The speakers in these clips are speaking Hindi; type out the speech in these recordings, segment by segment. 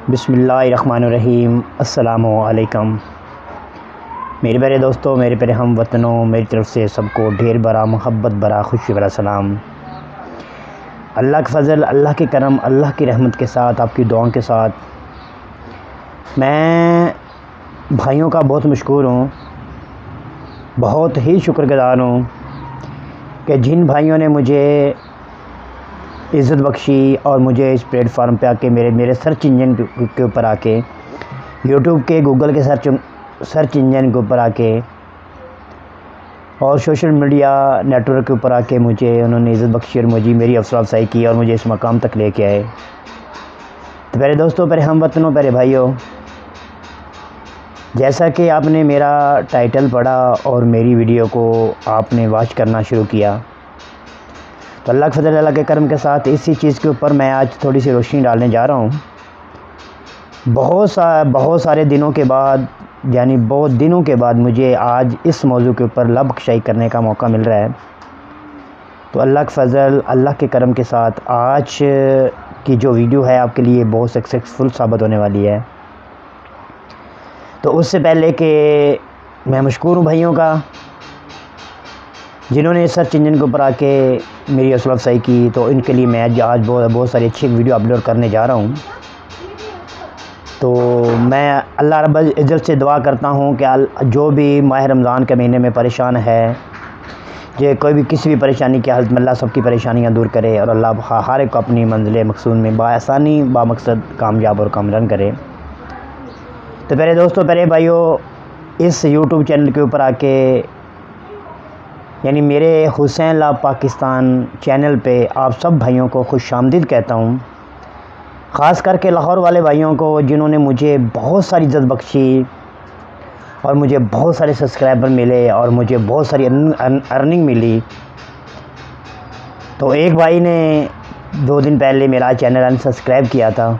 बिस्मिल्लाहिर्रहमानिर्रहीम। अस्सलामुअलैकुम मेरे प्यारे दोस्तों, मेरे प्यारे हम वतनों, मेरी तरफ़ से सबको ढेर भरा मोहब्बत भरा खुशी भरा सलाम। अल्लाह का फ़ज़ल, अल्लाह के करम, अल्लाह की रहमत के साथ, आपकी दुआओं के साथ मैं भाइयों का बहुत मशकूर हूँ, बहुत ही शुक्रगुज़ार हूँ कि जिन भाइयों ने मुझे इज़्ज़त बख्शी और मुझे इस प्लेटफार्म पे आके मेरे सर्च इंजन के ऊपर आके, यूट्यूब के, गूगल के सर्च इंजन के ऊपर आके और सोशल मीडिया नेटवर्क के ऊपर आके मुझे उन्होंने इज़्ज़त बख्शी और मुझे मेरी हौसला अफजाई की और मुझे इस मकाम तक लेके आए। तो प्यारे दोस्तों, प्यारे हम वतनों, प्यारे भाइयों, जैसा कि आपने मेरा टाइटल पढ़ा और मेरी वीडियो को आपने वॉच करना शुरू किया, तो अल्लाह के फ़ज़ल, अल्लाह के करम के साथ इसी चीज़ के ऊपर मैं आज थोड़ी सी रोशनी डालने जा रहा हूँ। बहुत सारे दिनों के बाद, यानी बहुत दिनों के बाद मुझे आज इस मौजू के ऊपर लबकशाई करने का मौका मिल रहा है। तो अल्लाह के फ़ज़ल, अल्लाह के करम के साथ आज की जो वीडियो है आपके लिए बहुत सक्सेसफुल साबित होने वाली है। तो उससे पहले कि मैं मशकूर हूँ भाइयों का जिन्होंने सर्च इंजन के ऊपर आके मेरी हौसला अफजाई की, तो इनके लिए मैं आज बहुत सारी अच्छी वीडियो अपलोड करने जा रहा हूँ। तो मैं अल्लाह रब्बुल इज़्ज़त से दुआ करता हूँ कि जो भी माह रमज़ान के महीने में परेशान है, जो कोई भी किसी भी परेशानी की हालत में, अल्लाह सबकी परेशानियाँ दूर करे और अल्लाह हर एक को अपनी मंजिल मकसूद में बाआसानी बामकसद कामयाब और कामयाब करे। तो प्यारे दोस्तों, प्यारे भाइयों, इस यूट्यूब चैनल के ऊपर आके, यानी मेरे हुसैन लाभ पाकिस्तान चैनल पे आप सब भाइयों को खुशामदीद कहता हूँ। ख़ास करके लाहौर वाले भाइयों को जिन्होंने मुझे बहुत सारी इज़्ज़त बख्शी और मुझे बहुत सारे सब्सक्राइबर मिले और मुझे बहुत सारी अर्निंग मिली। तो एक भाई ने 2 दिन पहले मेरा चैनल अनसब्सक्राइब किया था,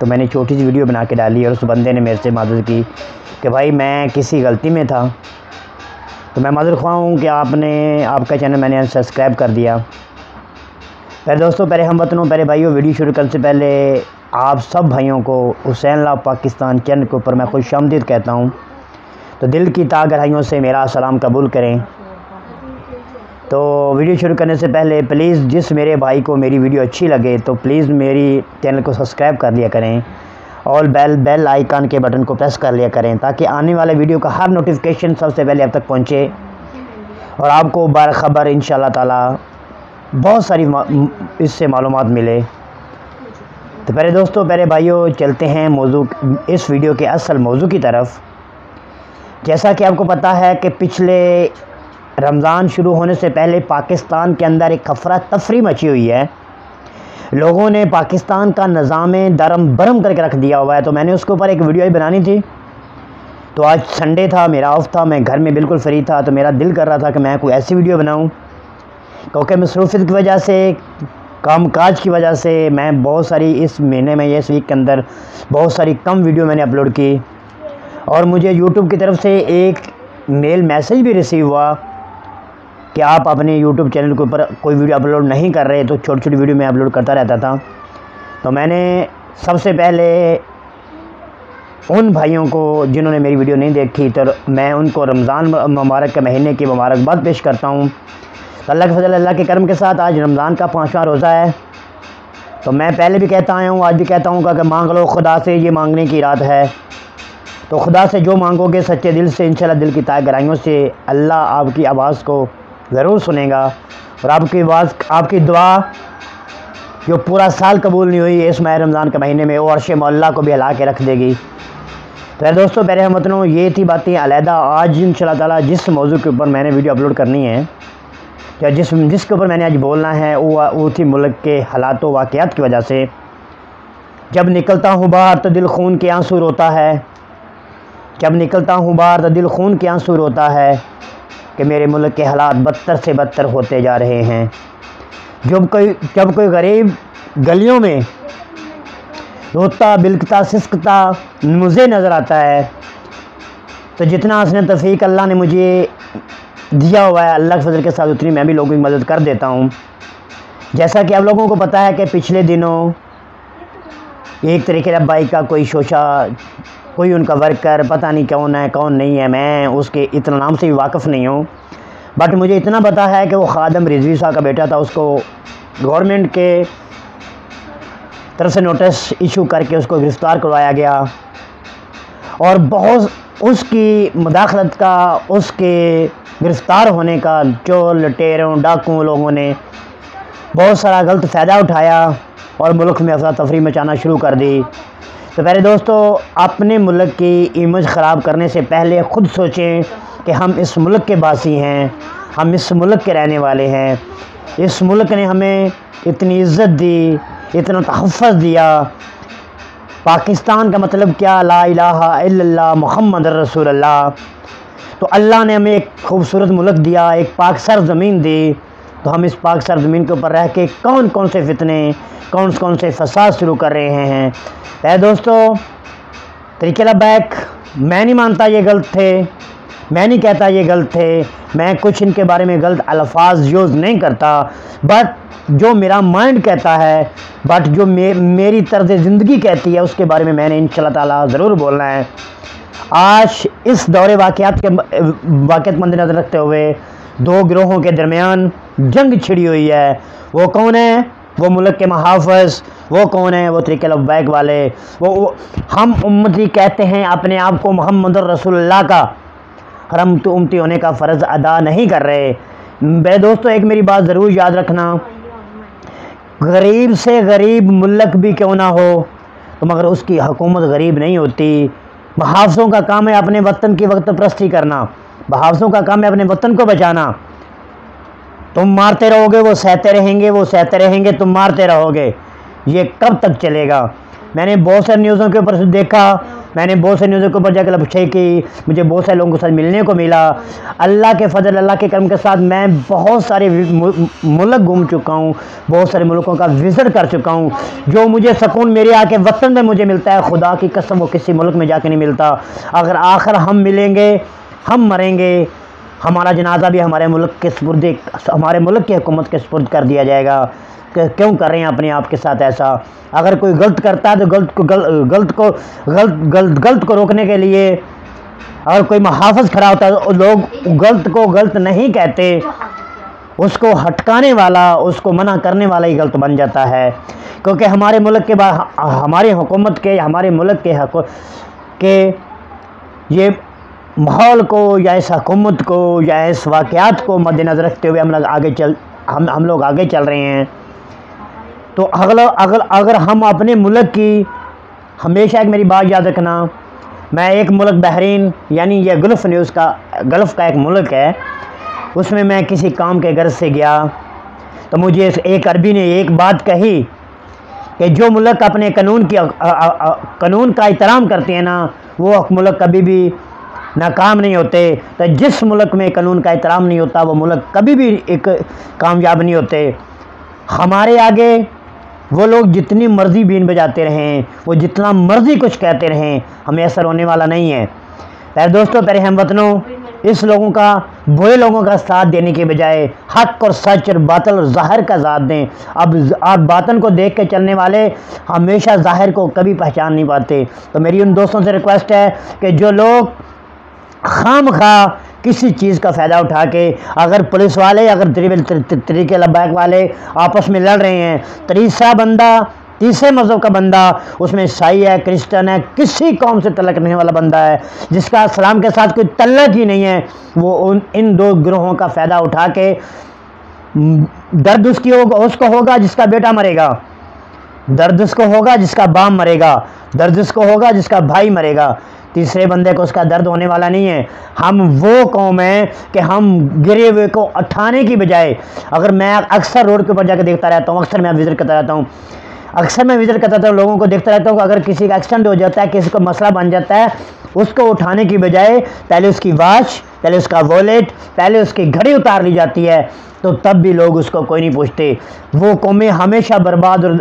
तो मैंने छोटी सी वीडियो बना के डाली और उस बंदे ने मेरे से माफ़ी की कि भाई मैं किसी गलती में था, तो मैं माज़ूर ख़्वाह हूँ कि आपका चैनल मैंने अनसब्सक्राइब कर दिया। प्यारे दोस्तों, प्यारे हमवतनों, प्यारे भाइयों, वीडियो शुरू करने से पहले आप सब भाइयों को हुसैन लाभ पाकिस्तान चैनल के ऊपर मैं खुशामदीद कहता हूँ। तो दिल की गहराइयों से मेरा सलाम कबूल करें। तो वीडियो शुरू करने से पहले प्लीज़ जिस मेरे भाई को मेरी वीडियो अच्छी लगे तो प्लीज़ मेरी चैनल को सब्सक्राइब कर लिया करें और बेल आइकन के बटन को प्रेस कर लिया करें, ताकि आने वाले वीडियो का हर नोटिफिकेशन सबसे पहले आप तक पहुंचे और आपको बाखबर इंशाअल्लाह ताला बहुत सारी इससे मालूमात मिले। तो प्यारे दोस्तों, प्यारे भाइयों, चलते हैं इस वीडियो के असल मौजू की तरफ। जैसा कि आपको पता है कि पिछले रमज़ान शुरू होने से पहले पाकिस्तान के अंदर एक अफरा तफरी मची हुई है। लोगों ने पाकिस्तान का निज़ाम दरम बरम करके रख दिया हुआ है। तो मैंने उसके ऊपर एक वीडियो ही बनानी थी। तो आज संडे था, मेरा ऑफ था, मैं घर में बिल्कुल फ्री था, तो मेरा दिल कर रहा था कि मैं कोई ऐसी वीडियो बनाऊं, क्योंकि मसरूफ़ियत की वजह से, कामकाज की वजह से मैं बहुत सारी इस महीने में, इस वीक के अंदर बहुत सारी कम वीडियो मैंने अपलोड की और मुझे यूट्यूब की तरफ से एक मेल मैसेज भी रिसीव हुआ कि आप अपने यूट्यूब चैनल के ऊपर कोई वीडियो अपलोड नहीं कर रहे। तो छोटी छोटी वीडियो मैं अपलोड करता रहता था। तो मैंने सबसे पहले उन भाइयों को जिन्होंने मेरी वीडियो नहीं देखी, तो मैं उनको रमज़ान मुबारक के महीने की मुबारकबाद पेश करता हूँ। तो अल्लाह के फ़ज़ल, अल्लाह के करम के साथ आज रमज़ान का 5वां रोज़ा है। तो मैं पहले भी कहता आया हूँ, आज भी कहता हूँ कि मांग लो खुदा से, ये मांगने की रात है। तो खुदा से जो मांगोगे सच्चे दिल से, इंशाल्लाह दिल की गहराइयों से अल्लाह आपकी आवाज़ को ज़रूर सुनेगा और आपकी दुआ जो पूरा साल कबूल नहीं हुई इस माह रमज़ान के महीने में, वो अर्श मौला को भी हिला के रख देगी। तो दोस्तों, प्यारे हमवतनों, ये थी बातें अलहदा। आज इंशाअल्लाह ताला जिस मौजू के ऊपर मैंने वीडियो अपलोड करनी है, या जिसके ऊपर मैंने आज बोलना है, वो थी मुल्क के हालात व वाक़यात की वजह से। जब निकलता हूँ बाहर तो दिल खून के आंसू रोता है, जब निकलता हूँ बाहर तो दिल खून के आंसू रोता है कि मेरे मुल्क के हालात बदतर से बदतर होते जा रहे हैं। जब कोई गरीब गलियों में रोता बिलखता सिसकता मुझे नज़र आता है, तो जितना हसन तौफीक अल्लाह ने मुझे दिया हुआ है, अल्लाह के फजल के साथ उतनी मैं भी लोगों की मदद कर देता हूँ। जैसा कि आप लोगों को पता है कि पिछले दिनों एक तरीके लब्बाइक का कोई शोशा, कोई उनका वर्कर, पता नहीं कौन है कौन नहीं है, मैं उसके इतना नाम से भी वाकिफ़ नहीं हूँ। बट मुझे इतना पता है कि वो खादम रिजवी साहब का बेटा था, उसको गवर्नमेंट के तरफ से नोटिस इशू करके उसको गिरफ़्तार करवाया गया और बहुत उसकी मुदाखलत का, उसके गिरफ़्तार होने का चोर लुटेरों डाकुओं लोगों ने बहुत सारा गलत फ़ायदा उठाया और मुल्क में अफरा तफरी मचाना शुरू कर दी। तो प्यारे दोस्तों, अपने मुल्क की इमेज ख़राब करने से पहले ख़ुद सोचें कि हम इस मुल्क के बासी हैं, हम इस मुल्क के रहने वाले हैं। इस मुल्क ने हमें इतनी इज़्ज़त दी, इतना तहफ़्फ़ुज़ दिया। पाकिस्तान का मतलब क्या? ला इलाहा इल्लल्लाह मुहम्मद रसूलुल्लाह। तो अल्लाह ने हमें एक खूबसूरत मुल्क दिया, एक पाक सर ज़मीन दी। तो हम इस पाक सर ज़मीन के ऊपर रह के कौन कौन से फितने, कौन कौन से फसाद शुरू कर रहे हैं। है दोस्तों, तरीके लब्बैक, मैं नहीं मानता ये गलत थे, मैं नहीं कहता ये गलत थे, मैं कुछ इनके बारे में गलत अल्फाज यूज़ नहीं करता, बट जो मेरा माइंड कहता है, बट जो मेरी तर्ज़ ज़िंदगी कहती है, उसके बारे में मैंने इंशाअल्लाह ताला ज़रूर बोलना है। आज इस दौरे वाक़यात मद्देनज़र रखते हुए दो गिरोहों के दरमियान जंग छिड़ी हुई है। वो कौन है? वो मुल्क के मुहाफ़िज़। वो कौन है? वो तरीक़े लब्बैक वाले। वो हम उम्मती कहते हैं अपने आप को, मुहम्मद रसूलुल्लाह का, और हम तो उम्मती होने का फ़र्ज़ अदा नहीं कर रहे। मेरे दोस्तों, एक मेरी बात ज़रूर याद रखना, गरीब से गरीब मुल्क भी क्यों ना हो तो मगर उसकी हुकूमत गरीब नहीं होती। मुहाफ़िज़ों का काम है अपने वतन की वक्त परस्ती करना, मुहाफ़िज़ों का काम है अपने वतन को बचाना। तुम मारते रहोगे, वो सहते रहेंगे, वो सहते रहेंगे, तुम मारते रहोगे। ये कब तक चलेगा? मैंने बहुत सारी न्यूज़ों के ऊपर देखा, मैंने बहुत सारी न्यूज़ों के ऊपर जाकर लपछे की, मुझे बहुत सारे लोगों के साथ मिलने को मिला। अल्लाह के फ़ज़ल, अल्लाह के करम के साथ मैं बहुत सारे मुल्क घूम चुका हूँ, बहुत सारे मुल्कों का विज़िट कर चुका हूँ। जो मुझे सुकून मेरे आके वतन में मुझे मिलता है, खुदा की कसम वो किसी मुल्क में जाके नहीं मिलता। अगर आखिर हम मिलेंगे, हम मरेंगे, हमारा जनाजा भी हमारे मुल्क के सुपुर्द, हमारे मुल्क की हुकूमत के सुपुर्द कर दिया जाएगा। क्यों कर रहे हैं अपने आप के साथ ऐसा? अगर कोई गलत करता है तो गलत को रोकने के लिए, अगर कोई मुहाफ़िज़ खड़ा होता है तो लोग गलत को गलत नहीं कहते, उसको हटकाने वाला, उसको मना करने वाला ही गलत बन जाता है। क्योंकि हमारे मुल्क के हमारी हुकूमत के, हमारे मुल्क के ये माहौल को या इस हुकूमत को या इस वाक़यात को मद्देनज़र रखते हुए हम लोग आगे चल रहे हैं। तो अगर हम अपने मुल्क की, हमेशा एक मेरी बात याद रखना, मैं एक मुल्क बहरीन, यानी ये गल्फ़ का एक मुल्क है, उसमें मैं किसी काम के गर्ज से गया तो मुझे एक अरबी ने एक बात कही कि जो मुल्क अपने कानून का एहतराम करते हैं ना, वो मुल्क कभी भी नाकाम नहीं होते। तो जिस मुल्क में कानून का एहतराम नहीं होता, वो मुल्क कभी भी एक कामयाब नहीं होते। हमारे आगे वो लोग जितनी मर्ज़ी बीन बजाते रहें, वो जितना मर्ज़ी कुछ कहते रहें, हमें असर होने वाला नहीं है। प्यारे दोस्तों, प्यारे हमवतनों, इस लोगों का, बुरे लोगों का साथ देने के बजाय हक़ और सच और बातिल और ज़ाहिर का साथ दें। अब आप बातन को देख के चलने वाले हमेशा ज़ाहिर को कभी पहचान नहीं पाते। तो मेरी उन दोस्तों से रिक्वेस्ट है कि जो लोग खामखा किसी चीज़ का फ़ायदा उठा के, अगर पुलिस वाले, अगर तरीके लब्बैक वाले आपस में लड़ रहे हैं, तीसरे मज़हब का बंदा, उसमें ईसाई है, क्रिश्चन है, किसी कौम से तल्लुक़ नहीं वाला बंदा है, जिसका इस्लाम के साथ कोई तल्लुक़ ही नहीं है, वो इन दो गिरोहों का फ़ायदा उठा के दर्द उसको होगा जिसका बेटा मरेगा, दर्द उसको होगा जिसका बाप मरेगा, दर्द उसको होगा जिसका भाई मरेगा, तीसरे बंदे को उसका दर्द होने वाला नहीं है। हम वो कौम है कि हम गिरे हुए को उठाने की बजाय, अगर मैं अक्सर रोड के ऊपर जाकर देखता रहता हूँ, अक्सर मैं विज़िट करता रहता हूँ, लोगों को देखता रहता हूँ कि अगर किसी का एक्सीडेंट हो जाता है, किसी को मसला बन जाता है, उसको उठाने की बजाय पहले उसकी वॉच, पहले उसका वॉलेट, पहले उसकी घड़ी उतार ली जाती है, तो तब भी लोग उसको कोई नहीं पूछते। वो कौमें हमेशा बर्बाद और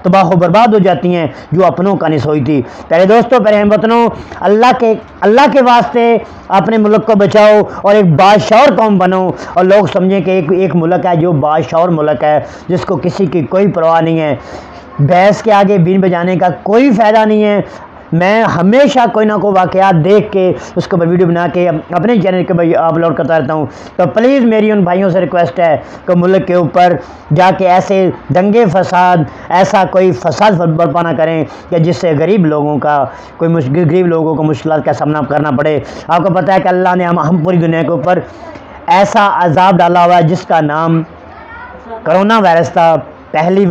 तबाह बर्बाद हो जाती हैं जो अपनों का नहीं सोचती। प्यारे दोस्तों, प्यारे हमवतनों, अल्लाह के वास्ते अपने मुल्क को बचाओ और एक बादशाह कौम बनो, और लोग समझें कि एक मुल्क है जो बादशाह मुल्क है, जिसको किसी की कोई परवाह नहीं है। भैंस के आगे बीन बजाने का कोई फ़ायदा नहीं है। मैं हमेशा कोई ना कोई वाक़यात देख के उसके ऊपर वीडियो बना के अपने चैनल के भाई अपलोड करता रहता हूँ। तो प्लीज़ मेरी उन भाइयों से रिक्वेस्ट है कि मुल्क के ऊपर जाके ऐसे दंगे फसाद, ऐसा कोई फसाद बर्पा ना करें कि जिससे गरीब लोगों को मुश्किल का सामना करना पड़े। आपको पता है कि अल्लाह ने हम पूरी दुनिया के ऊपर ऐसा अजाब डाला हुआ है जिसका नाम कोरोना वायरस था। पहली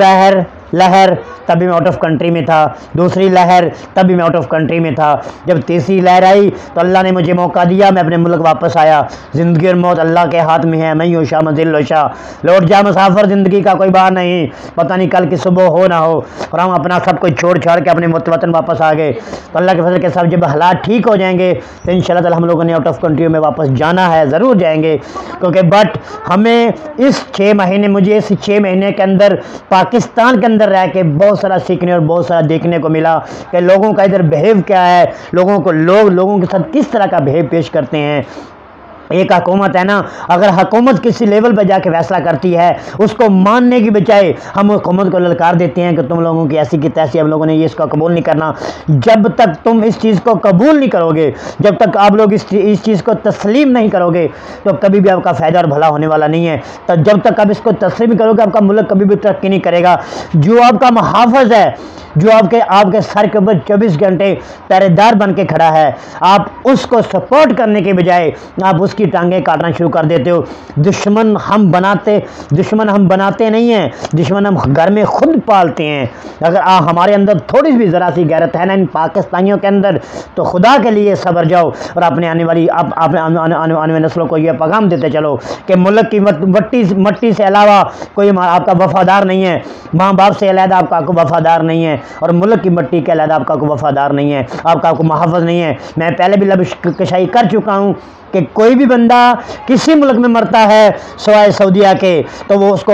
लहर तब भी मैं आउट ऑफ कंट्री में था, दूसरी लहर तब भी मैं आउट ऑफ कंट्री में था, जब तीसरी लहर आई तो अल्लाह ने मुझे मौका दिया, मैं अपने मुल्क वापस आया। ज़िंदगी और मौत अल्लाह के हाथ में है, मैं यूँ शाह मंजिल शाह, लौट जा मुसाफिर, ज़िंदगी का कोई बार नहीं, पता नहीं कल की सुबह हो ना हो। और हम अपना सब कुछ छोड़ छाड़ के अपने वतन वापस आ गए। तो अल्लाह के फजल के साथ जब हालात ठीक हो जाएंगे तो इंशाअल्लाह ताला हम लोगों ने आउट ऑफ कंट्री में वापस जाना है, ज़रूर जाएंगे। क्योंकि बट हमें इस 6 महीने के अंदर पाकिस्तान के अंदर रह के बहुत सारा सीखने और बहुत सारा देखने को मिला कि लोगों का इधर बिहेव क्या है, लोगों के साथ किस तरह का बिहेव पेश करते हैं। एक हुकूमत है ना, अगर हुकूमत किसी लेवल पर जाके फैसला करती है उसको मानने की बजाय हम हुकूमत को ललकार देते हैं कि तुम लोगों की ऐसी की तैसी, हम लोगों ने ये इसका कबूल नहीं करना। जब तक तुम इस चीज़ को कबूल नहीं करोगे, जब तक आप लोग इस चीज़ को तस्लीम नहीं करोगे तो कभी भी आपका फ़ायदा और भला होने वाला नहीं है। तो जब तक आप इसको तस्लीम करोगे आपका मुल्क कभी भी तरक्की नहीं करेगा। जो आपका मुहाफ़िज़ है, जो आपके सर के ऊपर 24 घंटे पहरेदार बन के खड़ा है, आप उसको सपोर्ट करने के बजाय आप उसकी टांगें काटना शुरू कर देते हो। दुश्मन हम बनाते नहीं हैं, दुश्मन हम घर में खुद पालते हैं। अगर हमारे अंदर थोड़ी भी ज़रा सी गैरत है ना इन पाकिस्तानियों के अंदर, तो खुदा के लिए सब्र जाओ और अपने आने वाली नस्लों को यह पैगाम देते चलो कि मुल्क की मट्टी से अलावा कोई आपका वफादार नहीं है, माँ बाप से अलहदा आपका वफादार नहीं है, और मुल्क की मट्टी के अलहदा आपका कोई वफादार नहीं है, आपका कोई मुहाफ़िज़ नहीं है। मैं पहले भी लबकशाई कर चुका हूँ कि कोई भी बंदा किसी मुल्क में मरता है सवाए सऊदीया के, तो वो उसको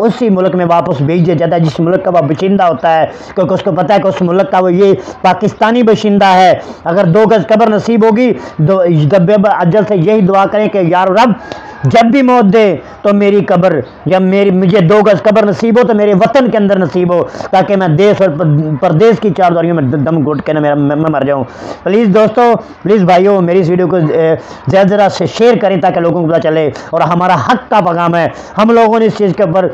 उसी मुल्क में वापस भेज दिया जाता है जिस मुल्क का वह बशिंदा होता है, क्योंकि उसको पता है कि उस मुल्क का वो ये पाकिस्तानी बशिंदा है। अगर 2 गज कब्र नसीब होगी, अजल से यही दुआ करें कि यार रब जब भी मौत दे तो मेरी कब्र, जब मुझे 2 गज कब्र नसीब हो तो मेरे वतन के अंदर नसीब हो, ताकि मैं देश और प्रदेश की चारदीवारियों में दम घुट के ना मैं मर जाऊँ। प्लीज़ दोस्तों, प्लीज़ भाइयों, मेरी इस वीडियो को ज़्यादा से शेयर करें ताकि लोगों को पता चले। और हमारा हक का पैगाम है, हम लोगों ने इस चीज़ के ऊपर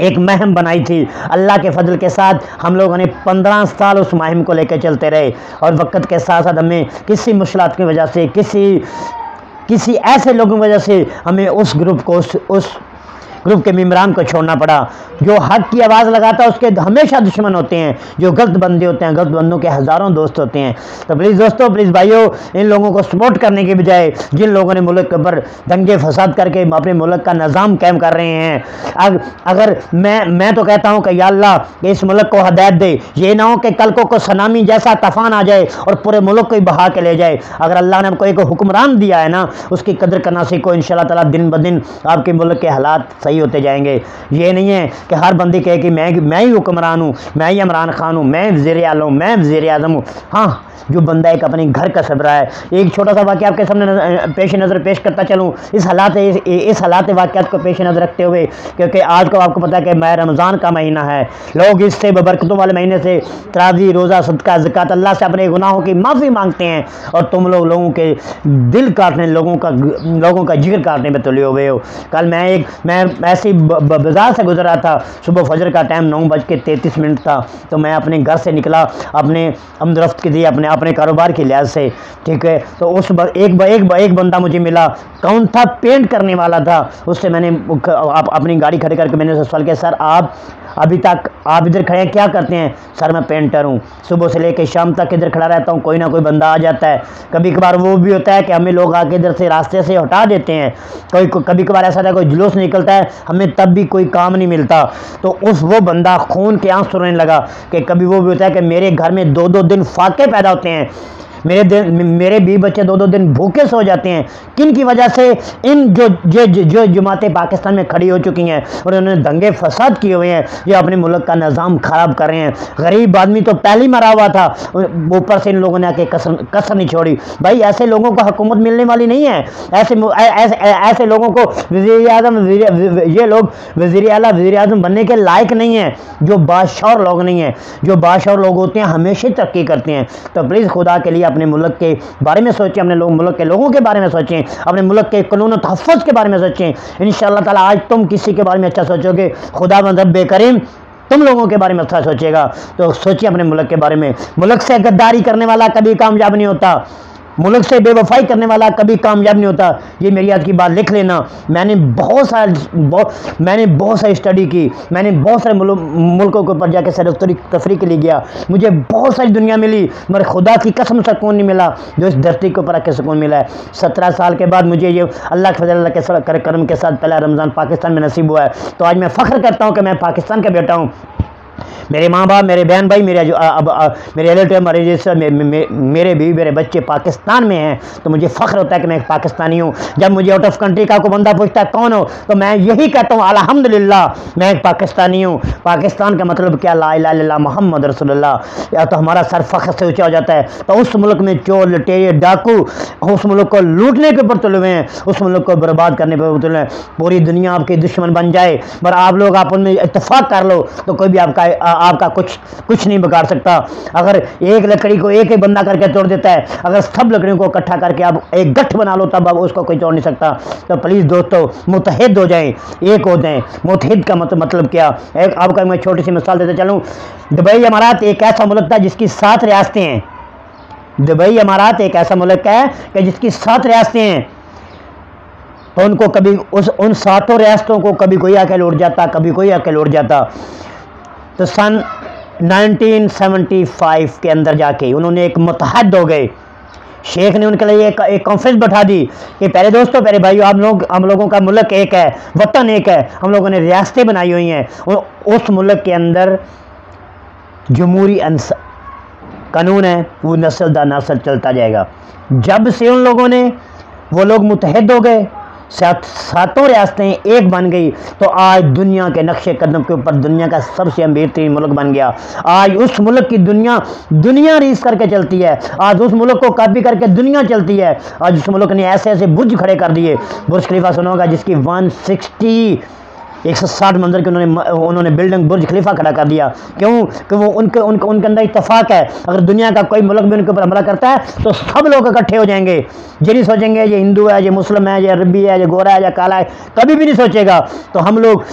एक मुहिम बनाई थी, अल्लाह के फजल के साथ हम लोगों ने 15 साल उस मुहिम को लेकर चलते रहे, और वक्त के साथ साथ हमें किसी मुश्किलात की वजह से, किसी ऐसे लोगों की वजह से हमें उस ग्रुप के मेम्बरान को छोड़ना पड़ा। जो हक की आवाज़ लगाता है उसके हमेशा दुश्मन होते हैं, जो गलत बंदे होते हैं, गलत बंदों के हज़ारों दोस्त होते हैं। तो प्लीज़ दोस्तों, प्लीज़ भाइयों, इन लोगों को सपोर्ट करने के बजाय जिन लोगों ने मुल्क के ऊपर दंगे फसाद करके अपने मुल्क का निज़ाम कायम कर रहे हैं, अगर मैं तो कहता हूँ कि या अल्लाह इस मुल्क को हदायत दे, ये ना हो कि कल को सुनामी जैसा तूफान आ जाए और पूरे मुल्क को ही बहा के ले जाए। अगर अल्लाह ने आपको एक हुक्मरान दिया है ना, उसकी कदर करना सीखो, इंशाअल्लाह ताला दिन ब दिन आपके मुल्क के हालात सही होते जाएंगे। ये नहीं है कि हर बंदी कहे कि मैं ही हुक्मरान हूँ, मैं ही इमरान खान हूँ, मैं वज़ीर आला हूँ, मैं वज़ीर आज़म हूँ। हाँ, जो बंदा एक अपने घर का सबरा है। एक छोटा सा वाक़या आपके सामने पेश नज़र पेश करता चलूँ, इस हालात वाक़यात को पेश नज़र रखते हुए, क्योंकि आज को आपको पता है कि माह रमज़ान का महीना है। लोग इससे बबरकतों वाले महीने से तरावी, रोज़ा, सदका, ज़कात अल्लाह से अपने गुनाहों की माफ़ी मांगते हैं, और तुम लोगों के दिल काटने, लोगों का जिगर काटने में तुले हुए हो। कल मैं ऐसी बाज़ार से गुजरा था, सुबह फजर का टाइम 9:33 था, तो मैं अपने घर से निकला अपने आमदरफ्त के लिए, अपने कारोबार के लिहाज से, ठीक है। तो उस एक बंदा मुझे मिला, कौन था, पेंट करने वाला था। उससे मैंने अपनी गाड़ी खड़े करके मैंने सवाल किया, सर आप अभी तक आप इधर खड़े हैं, क्या करते हैं? सर मैं पेंटर हूँ, सुबह से लेकर शाम तक इधर खड़ा रहता हूँ, कोई ना कोई बंदा आ जाता है। कभी कभार वो भी होता है कि हमें लोग आके इधर से रास्ते से हटा देते हैं, कभी कभार ऐसा होता है कोई जुलूस निकलता है, हमें तब भी कोई काम नहीं मिलता। तो वो बंदा खून के आंसू रोने लगा कि कभी वो भी होता है कि मेरे घर में 2-2 दिन फाके पैदा होते हैं, मेरे 20 बच्चे 2-2 दिन भूखे सो जाते हैं। किन की वजह से? इन जो जमातें पाकिस्तान में खड़ी हो चुकी हैं और उन्होंने दंगे फसाद किए हुए हैं, ये अपने मुल्क का निज़ाम ख़राब कर रहे हैं। गरीब आदमी तो पहले ही मरा हुआ था, ऊपर से इन लोगों ने आके कसर नहीं छोड़ी। भाई ऐसे लोगों को हुकूमत मिलने वाली नहीं है। ऐसे लोगों को वज़ीर आज़म, ये लोग वज़ीर आला वज़ीर आज़म बनने के लायक नहीं हैं। जो बादशाह लोग नहीं हैं, जो बादशाह लोग होते हैं हमेशा तरक्की करते हैं। तो प्लीज़ खुदा के लिए अपने मुल्क के बारे में सोचें, अपने मुल्क के लोगों के बारे में सोचें, अपने मुल्क के कानून और तहफ़्फ़ुज़ के बारे में सोचें। इंशाअल्लाह ताला आज तुम किसी के बारे में अच्छा सोचोगे, खुदा रब्बे करीम तुम लोगों के बारे में अच्छा सोचेगा। तो सोचिए अपने मुल्क के बारे में। मुल्क से गद्दारी करने वाला कभी कामयाब नहीं होता, मुल्क से बेवफाई करने वाला कभी कामयाब नहीं होता। ये मेरी आज की बात लिख लेना। मैंने बहुत सारी स्टडी की, मैंने बहुत सारे मुल्कों के ऊपर जाकर सैर तफरी के लिए गया, मुझे बहुत सारी दुनिया मिली, मगर खुदा की कसम सुकून नहीं मिला जो इस धरती के ऊपर आके सुकून मिला है। 17 साल के बाद मुझे ये अल्लाह के फजल के करम के साथ पहला रमज़ान पाकिस्तान में नसीब हुआ है। तो आज मैं फ़ख्र करता हूँ कि मैं पाकिस्तान का बेटा हूँ। मेरे माँ बाप, मेरे बहन भाई, मेरे रिलेटिव, मेरे भी मेरे बच्चे पाकिस्तान में हैं, तो मुझे फ़ख्र होता है कि मैं एक पाकिस्तानी हूँ। जब मुझे आउट ऑफ कंट्री का कोई बंदा पूछता है कौन हो, तो मैं यही कहता हूँ अल्हम्दुलिल्लाह मैं एक पाकिस्तानी हूँ। पाकिस्तान का मतलब क्या? ला इलाहा इल्लल्लाह मुहम्मद रसूलुल्लाह। या तो हमारा सर फ़ख्र से ऊँचा हो जाता है। तो उस मुल्क में चोर लुटेरे डाकू उस मुल्क को लूटने के ऊपर तुले हुए हैं, उस मुल्क को बर्बाद करने पर तुले हैं। पूरी दुनिया आपके दुश्मन बन जाए, पर आप लोग आपस में इत्तेफाक कर लो तो कोई भी आपका कुछ नहीं बिगाड़ सकता। अगर एक लकड़ी को एक बंदा करके तोड़ देता है, अगर सब लकड़ियों को इकट्ठा करके आप एक गठ बना लो तब आप उसको कोई तोड़ नहीं सकता। तो प्लीज़ दोस्तों मुत्तहिद हो जाएं, एक हो जाएं। मुत्तहिद का मतलब क्या? एक आपका मैं छोटी सी मिसाल देते चलूँ। दुबई अमारात एक ऐसा मुल्क था जिसकी 7 रियासतें हैं। दुबई अमारात एक ऐसा मुल्क है कि जिसकी 7 रियासतें हैं। तो उनको कभी उन 7 रियासतों को कभी कोई आके लौट जाता, कभी कोई आके लौट जाता। तो सन 1975 के अंदर जाके उन्होंने एक मुत्तहद हो गए। शेख ने उनके लिए एक कॉन्फ्रेंस बैठा दी कि पहले दोस्तों, पहले भाइयों, हम लोगों का मुल्क एक है, वतन एक है, हम लोगों ने रियासतें बनाई हुई हैं। उस मुल्क के अंदर जमहूरी कानून है, वो नस्ल दर नस्ल चलता जाएगा। जब से उन लोगों ने वो लोग मुत्तहद हो गए, 7 रियासतें एक बन गई, तो आज दुनिया के नक्शे कदम के ऊपर दुनिया का सबसे बेहतरीन मुल्क बन गया। आज उस मुल्क की दुनिया रीस करके चलती है। आज उस मुल्क को कॉपी करके दुनिया चलती है। आज उस मुल्क ने ऐसे ऐसे बुर्ज खड़े कर दिए। बुर्ज खलीफा सुना होगा, जिसकी 160 मंजिल के उन्होंने बिल्डिंग बुर्ज खलीफा खड़ा कर दिया। क्यों? कि वो उनके अंदर इत्तेफाक है। अगर दुनिया का कोई मुल्क भी उनके ऊपर हमला करता है तो सब लोग इकट्ठे हो जाएंगे। ये नहीं सोचेंगे ये हिंदू है, ये मुस्लिम है, ये अरबी है, ये गोरा है, ये काला है, कभी भी नहीं सोचेगा। तो हम लोग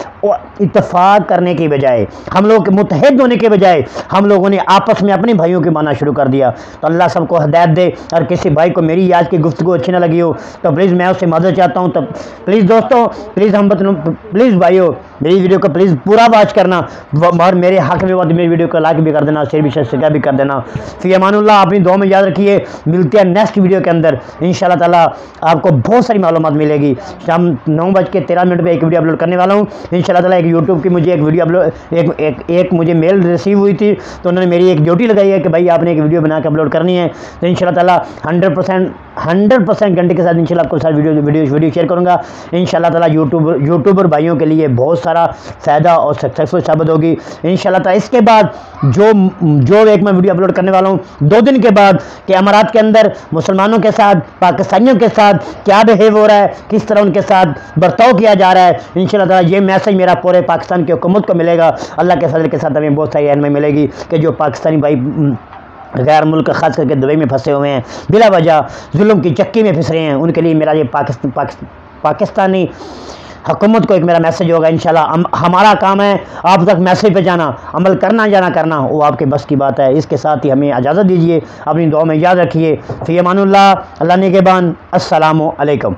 इत्तेफाक करने की बजाय, हम लोग मुत्तहिद होने के बजाय, हम लोगों ने आपस में अपने भाइयों की माना शुरू कर दिया। तो अल्लाह सबको हिदायत दे। और किसी भाई को मेरी आज की गुफ्तगू अच्छी ना लगी हो तो प्लीज़ मैं उससे मदद चाहता हूँ। तो प्लीज़ दोस्तों, प्लीज़ भाइयों, मेरी वीडियो को प्लीज़ पूरा वॉच करना और मेरे हक में मेरी वीडियो को लाइक भी कर देना, शेयर भी सब्सक्राइब भी कर देना। फ़ी अमानुल्लाह, अपनी दुआ में याद रखिए। मिलते हैं नेक्स्ट वीडियो के अंदर इंशाअल्लाह ताला। आपको बहुत सारी मालूमात मिलेगी। शाम 9:13 पे एक वीडियो अपलोड करने वाला हूँ इंशाअल्लाह ताला। एक यूट्यूब की मुझे एक वीडियो अपलोड एक मुझे मेल रिसीव हुई थी, तो उन्होंने मेरी एक ड्यूटी लगाई है कि भाई आपने एक वीडियो बना के अपलोड करनी है। तो इंशाअल्लाह ताला 100% घंटे के साथ इंशाअल्लाह आपको सारी वीडियो शेयर करूँगा इंशाअल्लाह ताला। यूट्यूबर भाइयों के लिए बहुत सारा फ़ायदा और सक्सेसफुल साबित होगी इंशाअल्लाह ताला। इसके बाद जो एक मैं वीडियो अपलोड करने वाला हूँ 2 दिन के बाद, कि अमारात के अंदर मुसलमानों के साथ, पाकिस्तानियों के साथ क्या बिहेव हो रहा है, किस तरह उनके साथ बर्ताव किया जा रहा है। इंशाअल्लाह ताला ये मैसेज मेरा पूरे पाकिस्तान की हुकूमत को मिलेगा। अल्लाह के फजल के साथ हमें बहुत सारी रहनुमाई मिलेगी कि जो पाकिस्तानी भाई गैर मुल्क खास करके दुबई में फंसे हुए हैं, बिला वजह जुल्म की चक्की में फंस रहे हैं, उनके लिए मेरा ये पाकिस्तानी हुकूमत को एक मेरा मैसेज होगा इंशाल्लाह। हमारा काम है आप तक मैसेज पे जाना, अमल करना वो आपके बस की बात है। इसके साथ ही हमें इजाज़त दीजिए। अपनी दुआ में याद रखिए। फ़ी अमानुल्लाह, अल्लाह निगहबान। अस्सलामु अलैकुम।